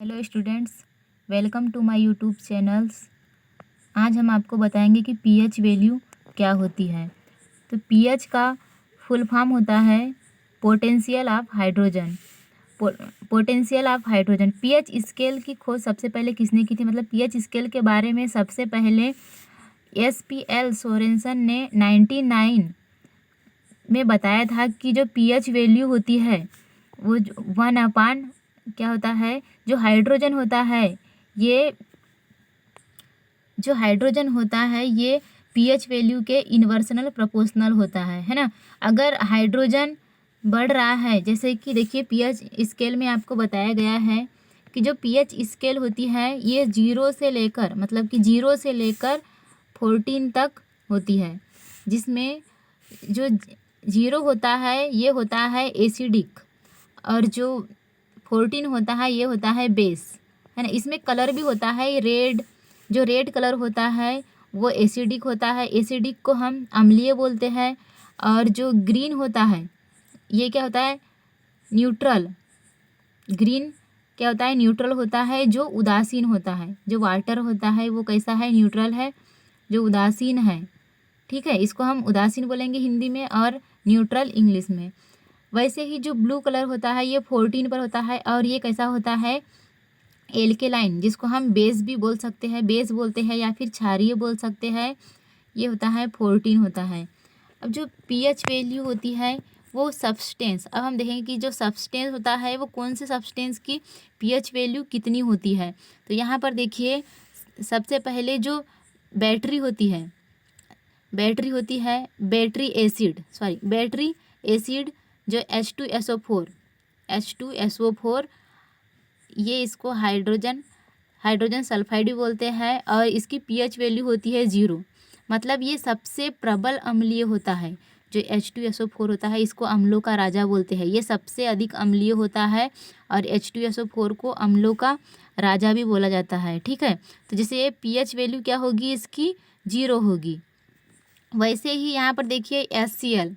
Hello students, welcome to my YouTube channels. आज हम आपको बताएंगे कि पीएच वैल्यू क्या होती है। तो पीएच का फुल फॉर्म होता है potential of hydrogen. Potential of hydrogen. PH scale की खोज सबसे पहले किसने की थी? मतलब पीएच स्केल के बारे में सबसे पहले एसपीएल सोरेनसन ने 1999 में बताया था कि जो पीएच वैल्यू होती है वो 1/, क्या होता है, जो हाइड्रोजन होता है ये जो हाइड्रोजन होता है ये पीएच वैल्यू के इन्वर्सनल प्रोपोर्शनल होता है ना। अगर हाइड्रोजन बढ़ रहा है, जैसे कि देखिए पीएच स्केल में आपको बताया गया है कि जो पीएच स्केल होती है ये 0 से लेकर, मतलब कि 0 से लेकर 14 तक होती है, जिसमें जो 0 होता है ये होता है एसिडिक और जो 14 होता है ये होता है बेस, है ना। इसमें कलर भी होता है रेड। जो रेड कलर होता है वो एसिडिक होता है, एसिडिक को हम अम्लीय बोलते हैं। और जो ग्रीन होता है ये क्या होता है, न्यूट्रल। ग्रीन क्या होता है, न्यूट्रल होता है, जो उदासीन होता है। जो वाटर होता है वो कैसा है, न्यूट्रल है, जो उदासीन है। ठीक है, इसको हम उदासीन बोलेंगे हिंदी में और न्यूट्रल इंग्लिश में। वैसे ही जो ब्लू कलर होता है ये 14 पर होता है और ये कैसा होता है, एल्केलाइन, जिसको हम बेस भी बोल सकते हैं, बेस बोलते हैं या फिर क्षारीय बोल सकते हैं। ये होता है 14 होता है। अब जो पीएच वैल्यू होती है वो सब्सटेंस, अब हम देखेंगे कि जो सब्सटेंस होता है वो कौन से सब्सटेंस की पीएच वैल्यू कितनी होती है। तो यहाँ पर देखिए सबसे पहले जो बैटरी होती है, बैटरी एसिड जो H2SO4 ये इसको हाइड्रोजन सल्फाइड भी बोलते हैं और इसकी पीएच वैल्यू होती है 0। मतलब ये सबसे प्रबल अम्लीय होता है। जो H2SO4 होता है इसको अम्लों का राजा बोलते हैं, ये सबसे अधिक अम्लीय होता है और H2SO4 को अम्लों का राजा भी बोला जाता है। ठीक है, तो जैसे ये पीएच वैल्यू क्या होगी, इसकी 0 होगी। वैसे ही यहाँ पर देखिए HCl,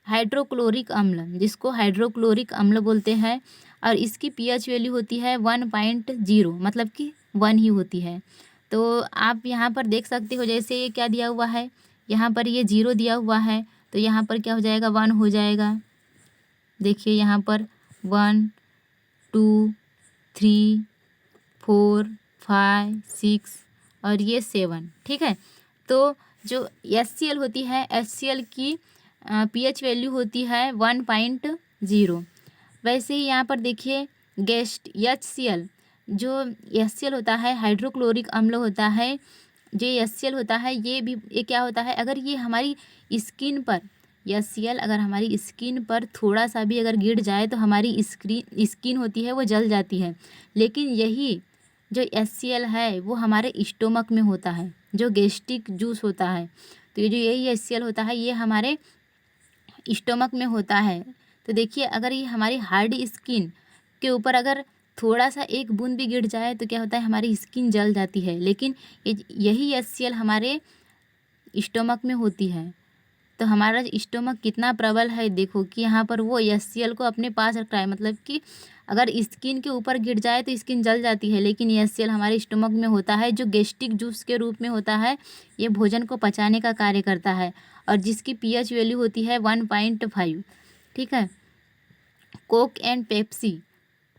हाइड्रोक्लोरिक अम्ल, जिसको हाइड्रोक्लोरिक अम्ल बोलते हैं और इसकी पीएच वैल्यू होती है 1.0, मतलब कि 1 ही होती है। तो आप यहाँ पर देख सकते हो, जैसे ये क्या दिया हुआ है, यहाँ पर ये 0 दिया हुआ है तो यहाँ पर क्या हो जाएगा, 1 हो जाएगा। देखिए यहाँ पर 1 2 3 4 5 6 और ये 7। ठीक है, तो जो HCl होती है, HCl की पीएच वैल्यू होती है 1.0। वैसे ही यहाँ पर देखिए HCl, जो HCl होता है हाइड्रोक्लोरिक अम्ल होता है। जो HCl होता है ये क्या होता है, अगर ये हमारी स्किन पर, HCl अगर हमारी स्किन पर थोड़ा सा भी अगर गिर जाए तो हमारी स्किन होती है वो जल जाती है। लेकिन यही जो HCl है वो हमारे स्टोमक में होता है, जो गैस्ट्रिक जूस होता है। तो ये जो यही HCl होता है ये हमारे स्टोमक में होता है। तो देखिए अगर ये हमारी हार्ड स्किन के ऊपर अगर थोड़ा सा एक बूंद भी गिर जाए तो क्या होता है, हमारी स्किन जल जाती है। लेकिन यही HCl हमारे स्टोमक में होती है। तो हमारा स्टोमक कितना प्रबल है, देखो कि यहाँ पर वो HCl को अपने पास रखता है। मतलब कि अगर स्किन के ऊपर गिर जाए तो स्किन जल जाती है, लेकिन HCl हमारे स्टोमक में होता है, जो गैस्ट्रिक जूस के रूप में होता है। ये भोजन को पचाने का कार्य करता है और जिसकी पीएच वैल्यू होती है 1.5। ठीक है,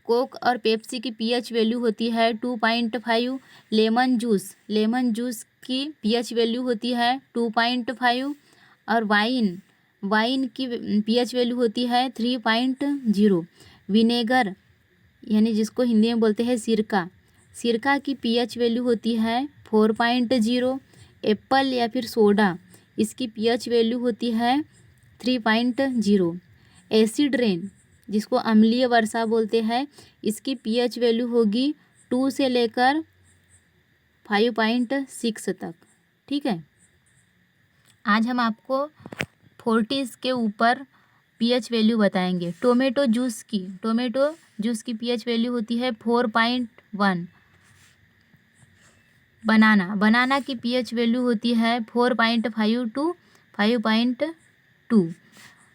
कोक और पेप्सी की पीएच वैल्यू होती है 2.5। लेमन जूस की पीएच वैल्यू होती है 2.5 और वाइन की पीएच वैल्यू होती है 3.0। विनेगर यानी जिसको हिंदी में बोलते हैं सिरका की पीएच वैल्यू होती है 4.0। एप्पल या फिर सोडा, इसकी पीएच वैल्यू होती है 3.0। एसिड रेन, जिसको अम्लीय वर्षा बोलते हैं, इसकी पीएच वैल्यू होगी 2 से लेकर 5.6 तक। ठीक है, आज हम आपको 40 के ऊपर पीएच वैल्यू बताएंगे। टोमेटो जूस की पीएच वैल्यू होती है 4.1। बनाना की पीएच वैल्यू होती है 4.5 टू 5.2।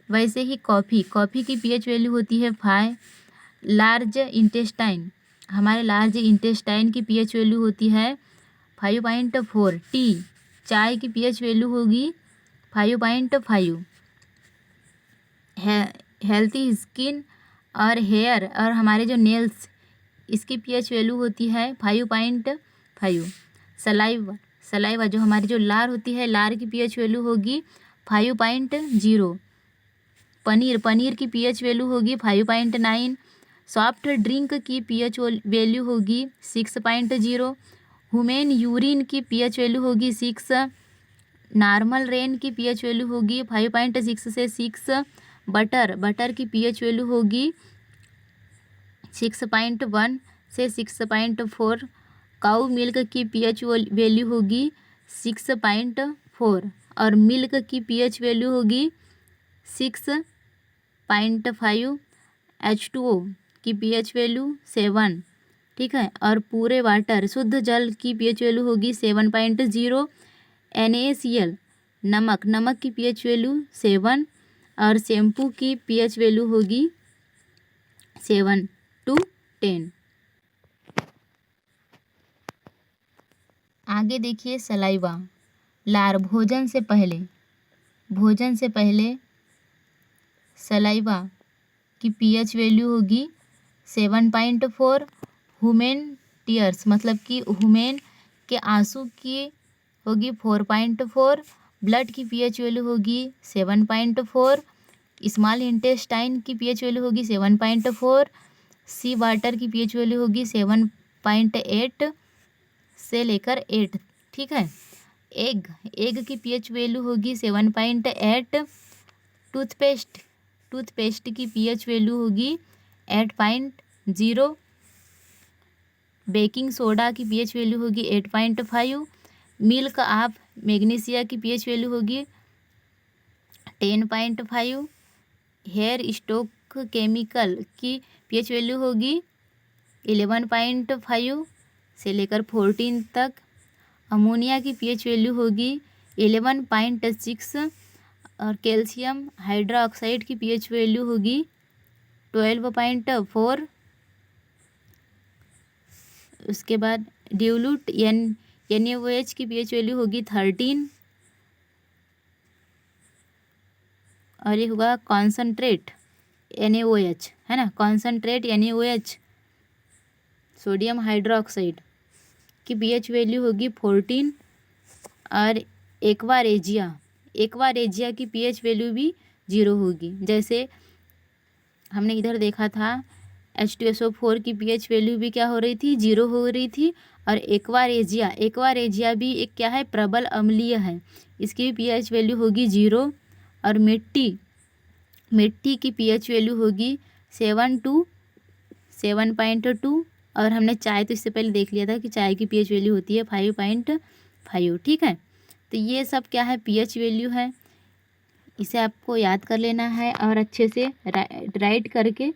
वैसे ही कॉफ़ी की पीएच वैल्यू होती है 5। लार्ज इंटेस्टाइन हमारे लार्ज इंटेस्टाइन की पीएच वैल्यू होती है 5.4। टी चाय की पीएच वैल्यू होगी 5.5। हेल्थी स्किन और हेयर और हमारे जो नेल्स, इसकी पीएच वैल्यू होती है 5.5। सलाइवा जो हमारी जो लार होती है, लार की पीएच वैल्यू होगी 5.0। पनीर की पीएच वैल्यू होगी 5.9। सॉफ्ट ड्रिंक की पीएच वैल्यू होगी 6.0। ह्यूमन यूरिन की पीएच वैल्यू होगी 6। नॉर्मल रेन की पीएच वैल्यू होगी 5.6 से 6। बटर की पीएच वैल्यू होगी 6.1 से 6.4। काऊ मिल्क की पीएच वैल्यू होगी 6.4 और मिल्क की पीएच वैल्यू होगी 6.5। H2O की पीएच वैल्यू 7, ठीक है। और पूरे वाटर शुद्ध जल की पीएच वैल्यू होगी 7.0। NaCl नमक की पीएच वैल्यू 7 और शैम्पू की पीएच वैल्यू होगी 7 to 10। आगे देखिए सलाइवा। लार भोजन से पहले सलाइवा की पीएच वैल्यू होगी 7.4। ह्यूमन टीयर्स मतलब कि ह्यूमन के आंसू की होगी 4.4। ब्लड की पीएच वैल्यू होगी 7.4। स्मॉल इंटेस्टाइन की पीएच वैल्यू होगी 7.4। सी वाटर की पीएच वैल्यू होगी 7.8 से लेकर 8, ठीक है। एग की पीएच वैल्यू होगी 7.8। टूथपेस्ट की पीएच वैल्यू होगी 8.0। बेकिंग सोडा की पीएच वैल्यू होगी 8.5। मिल्क ऑफ मैग्नीशिया की पीएच वैल्यू होगी 10.5। हेयर स्टॉक केमिकल की पीएच वैल्यू होगी 11.5 से लेकर 14 तक। अमोनिया की पीएच वैल्यू होगी 11.6 और कैल्शियम हाइड्रोक्साइड की पीएच वैल्यू होगी 12.4। उसके बाद ड्यूलूट NaOH की पीएच वैल्यू होगी 13 और ये होगा कॉन्सनट्रेट NaOH, है ना। कॉन्सनट्रेट NaOH सोडियम हाइड्रोक्साइड की पीएच वैल्यू होगी 14 और एक्वारेजिया की पीएच वैल्यू भी 0 होगी। जैसे हमने इधर देखा था H2SO4 की पीएच वैल्यू भी क्या हो रही थी, 0 हो रही थी। और एक्वारेजिया भी एक क्या है, प्रबल अम्लीय है, इसकी भी पीएच वैल्यू होगी 0। और मिट्टी की पीएच वैल्यू होगी 7.2। और हमने चाय तो इससे पहले देख लिया था कि चाय की पीएच वैल्यू होती है 5.5, ठीक है। तो ये सब क्या है, पीएच वैल्यू है, इसे आपको याद कर लेना है और अच्छे से राइट करके